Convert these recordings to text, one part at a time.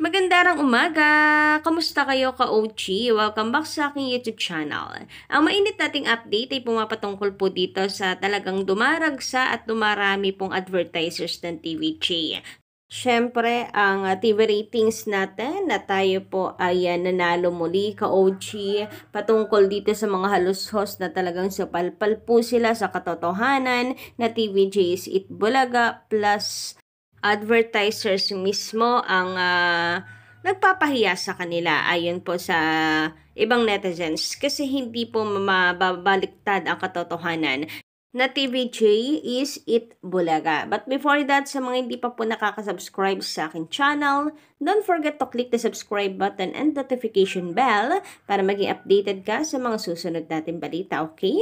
Magandang umaga! Kamusta kayo ka-OG? Welcome back sa aking YouTube channel. Ang mainit nating update ay pumapatungkol po dito sa talagang dumaragsa at dumarami pong advertisers ng TVJ. Siyempre, ang TV ratings natin na tayo po ay nanalo muli ka-OG patungkol dito sa mga halushos na talagang sapalpal po sila sa katotohanan na TVJ is Itbulaga plus advertisers mismo ang nagpapahiya sa kanila ayon po sa ibang netizens kasi hindi po mababaliktad ang katotohanan na TVJ is Itbulaga. But before that, sa mga hindi pa po nakaka-subscribe sa aking channel, don't forget to click the subscribe button and notification bell para maging updated ka sa mga susunod natin balita, okay?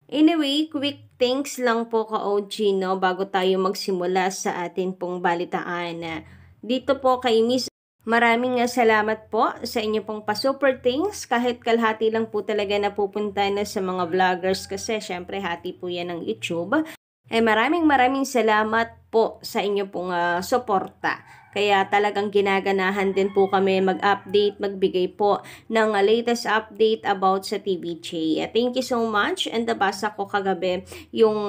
Anyway, quick thanks lang po ka-OG, no, bago tayo magsimula sa atin pong balitaan. Dito po kay Miss, maraming salamat po sa inyo pong pa-super thanks. Kahit kalahati lang po talaga na pupunta na sa mga vloggers kasi syempre hati po yan ng YouTube. Maraming salamat po sa inyo pong suporta. Kaya talagang ginaganahan din po kami mag-update, magbigay po ng latest update about sa TVJ. Thank you so much, and nabasa ko kagabi yung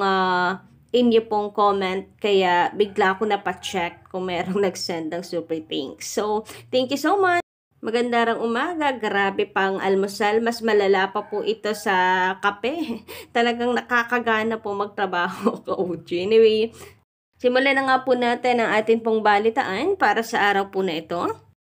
inyo pong comment, kaya bigla ko napacheck kung merong nag-send ng super thanks. So, thank you so much! Magandang umaga, grabe pang almusal, mas malala pa po ito sa kape. Talagang nakakagana po magtrabaho ka-OG. Anyway, simulan na nga po natin ang ating pong balitaan para sa araw po na ito.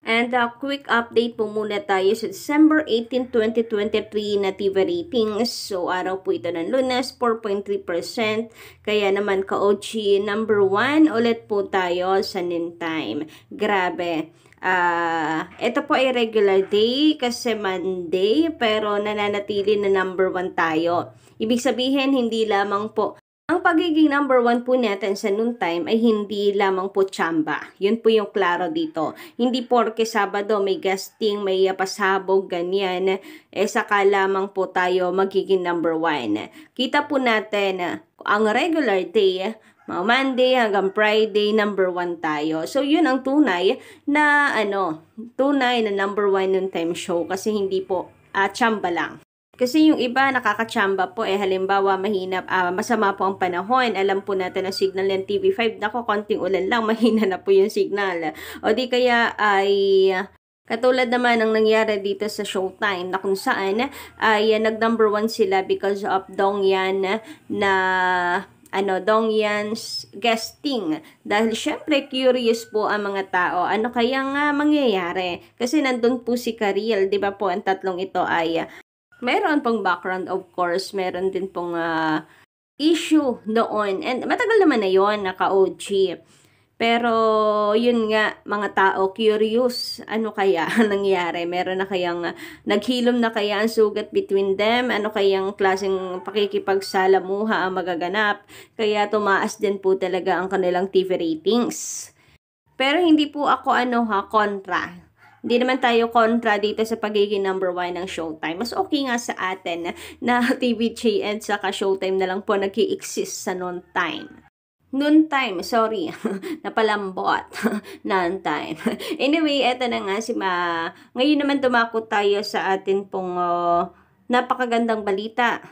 And quick update po muna tayo sa December 18, 2023 na TV ratings. So, araw po ito ng Lunes, 4.3%. Kaya naman ka-OG, number 1 ulit po tayo sa noon time. Grabe. Ito po ay regular day kasi Monday, pero nananatili na number 1 tayo. Ibig sabihin, hindi lamang po ang pagiging number 1 po natin sa noon time ay hindi lamang po tsamba. Yun po yung klaro dito. Hindi porke Sabado may guesting, may pasabog, ganyan, saka lamang po tayo magiging number 1. Kita po natin ang regular day, Monday hanggang Friday, number 1 tayo. So, yun ang tunay na, tunay na number 1 noon time show kasi hindi po tsamba lang. Kasi yung iba nakakatsamba po halimbawa mahina, masama po ang panahon. Alam po natin ang signal ng TV5. Nako, konting ulan lang, mahina na po yung signal. O di kaya ay katulad naman ang nangyari dito sa Showtime na kung saan ay nag-number 1 sila because of Dongyan na Dongyan's guesting. Dahil syempre curious po ang mga tao. Ano kaya nga mangyayari? Kasi nandun po si Karil, di ba po ang tatlong ito ay meron pong background, of course. Meron din pong issue doon. And matagal naman na yun, naka-OG. Pero, yun nga, mga tao, curious. Ano kaya nangyari? Meron na kayang, naghilom na kaya ang sugat between them? Ano kayang klaseng pakikipagsalamuha ang magaganap? Kaya tumaas din po talaga ang kanilang TV ratings. Pero hindi po ako kontra. Hindi naman tayo kontra dito sa pagiging number 1 ng Showtime. Mas okay nga sa atin na TVJ and saka Showtime na lang po nag-i-exist sa noon time. Noon time, sorry, napalambot. Noon time. Anyway, eto na nga ngayon naman tumakot tayo sa atin pong napakagandang balita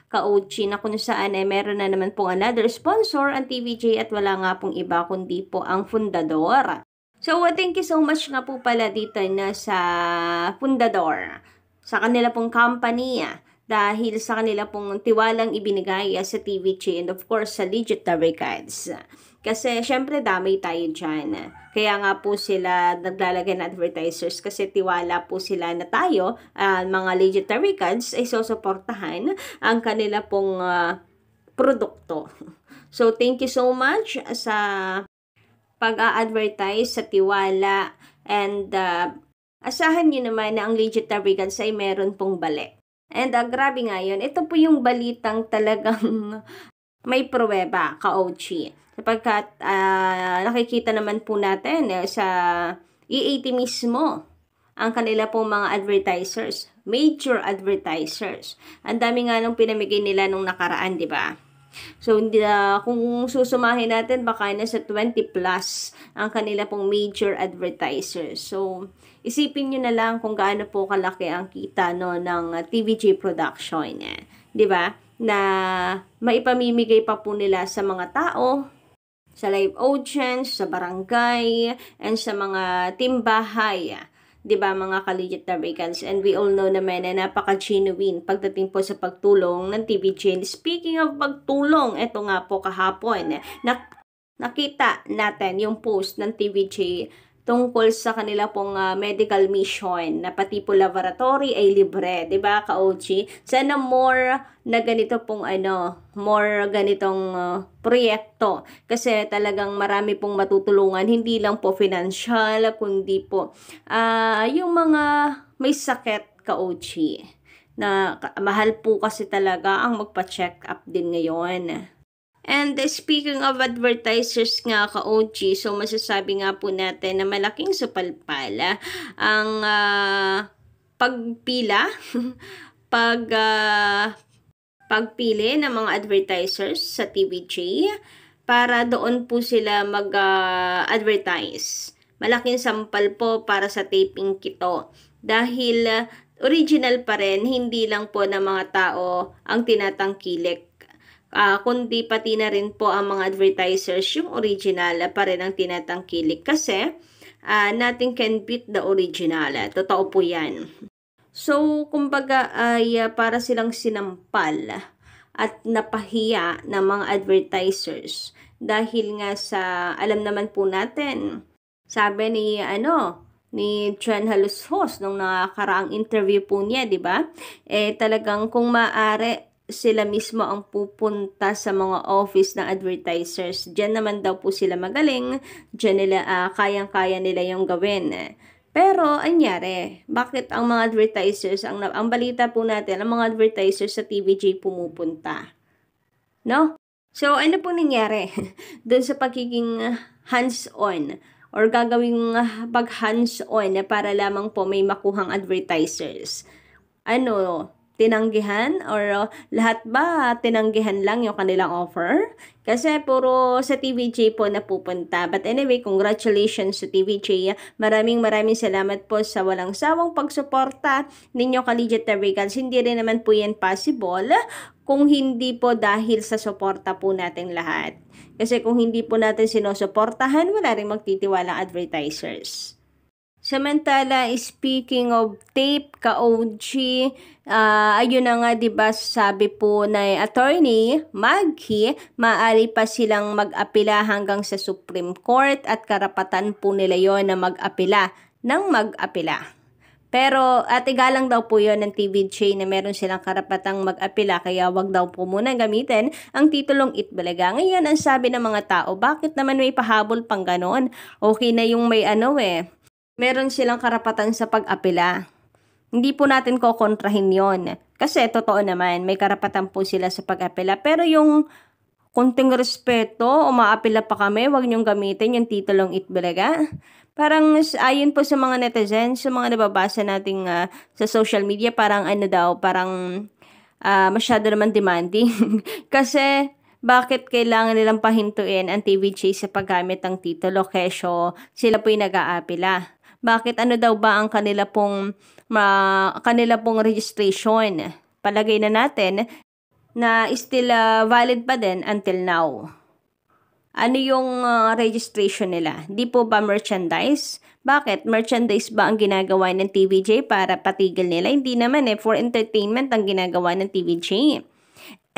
ka-OG na kung saan meron na naman pong another sponsor ang TVJ at wala nga pong iba kundi po ang fundador. So, thank you so much nga po pala dito na sa fundador, sa kanila pong company, dahil sa kanila pong tiwalang ibinigay sa TVJ and of course sa Legit Records. Kasi syempre damay tayo dyan. Kaya nga po sila naglalagay ng advertisers kasi tiwala po sila na tayo, mga Legit Records, ay susuportahan ang kanila pong produkto. So, thank you so much sa pag-a-advertise sa tiwala and asahan nyo naman na ang Legit Records ay meron pong balik. And grabe nga yun. Ito po yung balitang talagang may pruweba ka-OG. Sapagkat nakikita naman po natin sa EAT mismo ang kanila pong mga advertisers, major advertisers. Ang dami nga nung pinamigay nila nung nakaraan, di ba? So, kung susumahin natin, baka nasa 20 plus ang kanila pong major advertisers. So, isipin nyo na lang kung gaano po kalaki ang kita no, ng TVJ production. 'Di ba? Na maipamimigay pa po nila sa mga tao, sa live audience, sa barangay, and sa mga timbahay. 'Di ba mga ka-legit Tabicans? And we all know naman na napaka-genuine pagdating po sa pagtulong ng TVJ. Speaking of pagtulong, eto nga po kahapon, nakita natin yung post ng TVJ tungkol sa kanila pong medical mission na pati po laboratory ay libre, 'di ba, ka-OG? Sana more na ganito pong more ganitong proyekto kasi talagang marami pong matutulungan, hindi lang po financial kundi po yung mga may sakit, ka-OG, na mahal po kasi talaga ang magpa-check up din ngayon. And speaking of advertisers nga, ka-OG, so masasabi nga po natin na malaking supalpal ang pagpila, pagpili ng mga advertisers sa TVJ para doon po sila mag-advertise. Malaking sampal po para sa taping kito dahil original pa rin, hindi lang po ng mga tao ang tinatangkilik. Kundi pati na rin po ang mga advertisers, yung original pa rin ang tinatangkilik kasi nothing can beat the original. Totoo po yan. So, kumbaga ay para silang sinampal at napahiya ng mga advertisers dahil nga sa, alam naman po natin, sabi ni Jen Halushos nung nakakaraang interview po niya, 'di ba? Talagang kung maaari sila mismo ang pupunta sa mga office ng advertisers. Diyan naman daw po sila magaling, diyan nila kayang-kaya nila yung gawin. Pero anyari, bakit ang mga advertisers, ang balita po natin, ang mga advertisers sa TVJ pumupunta? No? So ano po nangyari doon sa pagiging hands-on or gagawing pag hands-on para lamang po may makuhang advertisers? Tinanggihan or lahat ba tinanggihan lang yung kanilang offer? Kasi puro sa TVJ po napupunta. But anyway, congratulations sa TVJ. Maraming salamat po sa walang sawang pagsuporta ninyo, ka-legit Tabicans. Hindi rin naman po yan possible kung hindi po dahil sa suporta po natin lahat. Kasi kung hindi po natin sinusuportahan, wala rin magtitiwalang advertisers. Samantala, speaking of tape, ka-OG, ayun na nga, diba, sabi po na attorney Maggie, maaari pa silang mag-apila hanggang sa Supreme Court at karapatan po nila yon na mag-apila ng mag-apila. Pero igalang daw po yon ng TVJ na meron silang karapatang mag-apila, kaya wag daw po muna gamitin ang titulong Itbulaga. Ngayon, ang sabi ng mga tao, bakit naman may pahabol pang ganon? Okay na yung may meron silang karapatan sa pag-apila. Hindi po natin kokontrahin yon. Kasi totoo naman, may karapatan po sila sa pag-apila. Pero yung konting respeto, umaapila pa kami, wag niyong gamitin yung titulong Itbulaga. Parang ayon po sa mga netizens, sa mga nababasa nating sa social media, parang parang masyado naman demanding. Kasi bakit kailangan nilang pahintuin ang TVJ sa paggamit ng titulo kesyo sila po yung nag-aapila? Bakit daw ba ang kanila pong registration? Palagay na natin na still valid pa din until now. Ano yung registration nila? Di po ba merchandise? Bakit? Merchandise ba ang ginagawa ng TVJ para patigil nila? Hindi naman for entertainment ang ginagawa ng TVJ.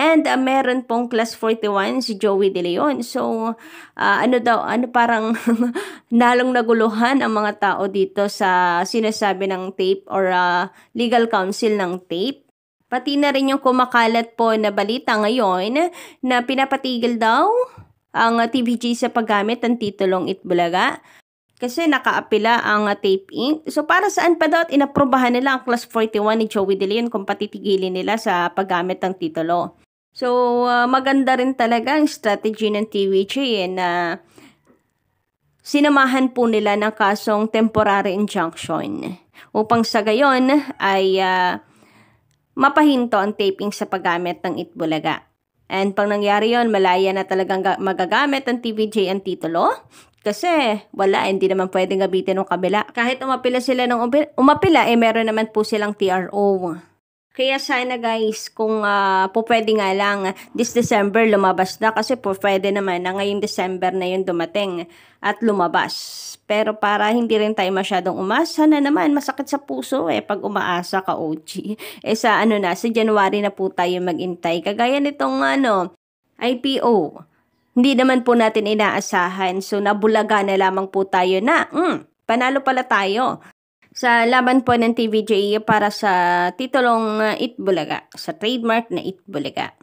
And meron pong Class 41 si Joey De Leon. So, parang nalong naguluhan ang mga tao dito sa sinasabi ng tape or legal counsel ng tape. Pati na rin yung kumakalat po na balita ngayon na pinapatigil daw ang TVJ sa paggamit ng titulong Itbulaga kasi nakaapila ang Tape Inc. So, para saan pa daw at inaprobahan nila ang Class 41 ni Joey De Leon kung patitigilin nila sa paggamit ng titulo? So, maganda rin talaga ang strategy ng TVJ na sinamahan po nila ng kasong temporary injunction upang sa gayon ay mapahinto ang taping sa paggamit ng Itbulaga. And pag nangyari yon, malaya na talagang magagamit ng TVJ ang titulo. Kasi wala, hindi naman pwedeng gamitin ng kabila. Kahit umapila sila ng umapila, meron naman po silang TRO. Kaya sana guys, kung po pwede nga lang this December lumabas na, kasi po pwede naman na ngayong December na yun dumating at lumabas. Pero para hindi rin tayo masyadong umasa na naman, masakit sa puso pag umaasa ka, OG. Sa sa January na po tayo magintay. Kagaya nitong IPO. Hindi naman po natin inaasahan. So nabulaga na lamang po tayo na panalo pala tayo sa laban po ng TVJ para sa titulong Itbulaga, sa trademark na Itbulaga.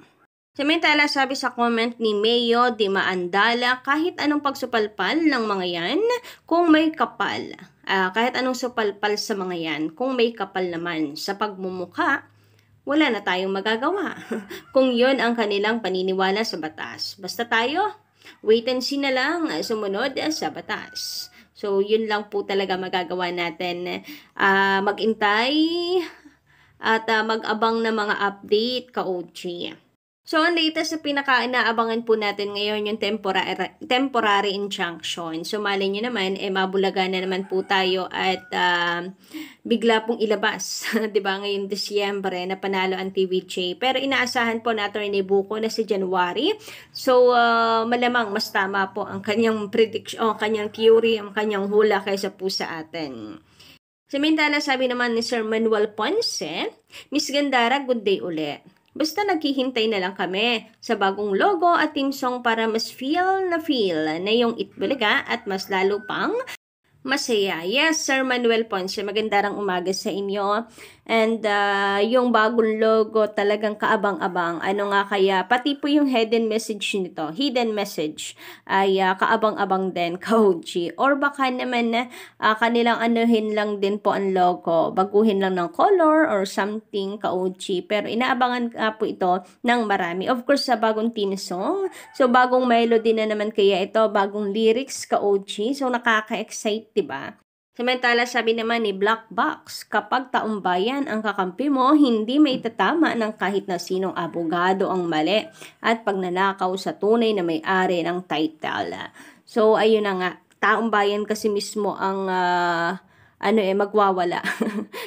Samantala, sabi sa comment ni Mayo Di Maandala, kahit anong pagsupalpal ng mga yan, kung may kapal. Kahit anong supalpal sa mga yan, kung may kapal naman sa pagmumukha, wala na tayong magagawa. Kung yon ang kanilang paniniwala sa batas. Basta tayo, wait and see na lang, sumunod sa batas. So, yun lang po talaga magagawa natin. Mag-intay at mag-abang na mga update, ka-OG. So, ang latest na pinaka-inaabangan po natin ngayon yung temporary injunction. So, malay nyo naman, mabulaga na naman po tayo at bigla pong ilabas. Diba, ngayong Disyembre na panalo ang TVJ. Pero inaasahan po natin ni Buko na si January. So, malamang mas tama po ang kanyang prediction, ang kanyang theory, ang kanyang hula kaysa po sa atin. Samantala, sabi naman ni Sir Manuel Ponce, Miss Gandara, good day uli. Basta naghihintay na lang kami sa bagong logo at team song para mas feel na yung Itbulaga at mas lalo pang masaya. Yes, Sir Manuel Ponce, magandang umaga sa inyo. And yung bagong logo talagang kaabang-abang. Ano nga kaya, pati po yung hidden message nito, ay kaabang-abang din, ka-OG. Or baka naman kanilang anuhin lang din po ang logo, baguhin lang ng color or something, ka-OG. Pero inaabangan po ito ng marami. Of course, sa bagong team song. So, bagong melody na naman kaya ito, bagong lyrics, ka-OG. So, nakaka-excite, diba? Samantala, sabi naman ni Black Box, kapag taumbayan ang kakampi mo, hindi may itatama ng kahit na sinong abogado ang mali at pagnanakaw sa tunay na may-ari ng title. So, ayun na nga, taumbayan kasi mismo ang magwawala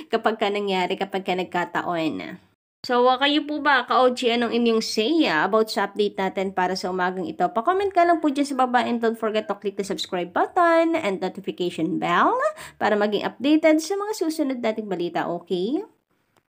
kapag ka nangyari, kapag ka nagkataon. So, kayo po ba, ka-OG, anong inyong say about sa update natin para sa umagang ito? Pa-comment ka lang po dyan sa baba and don't forget to click the subscribe button and notification bell para maging updated sa mga susunod nating balita, okay?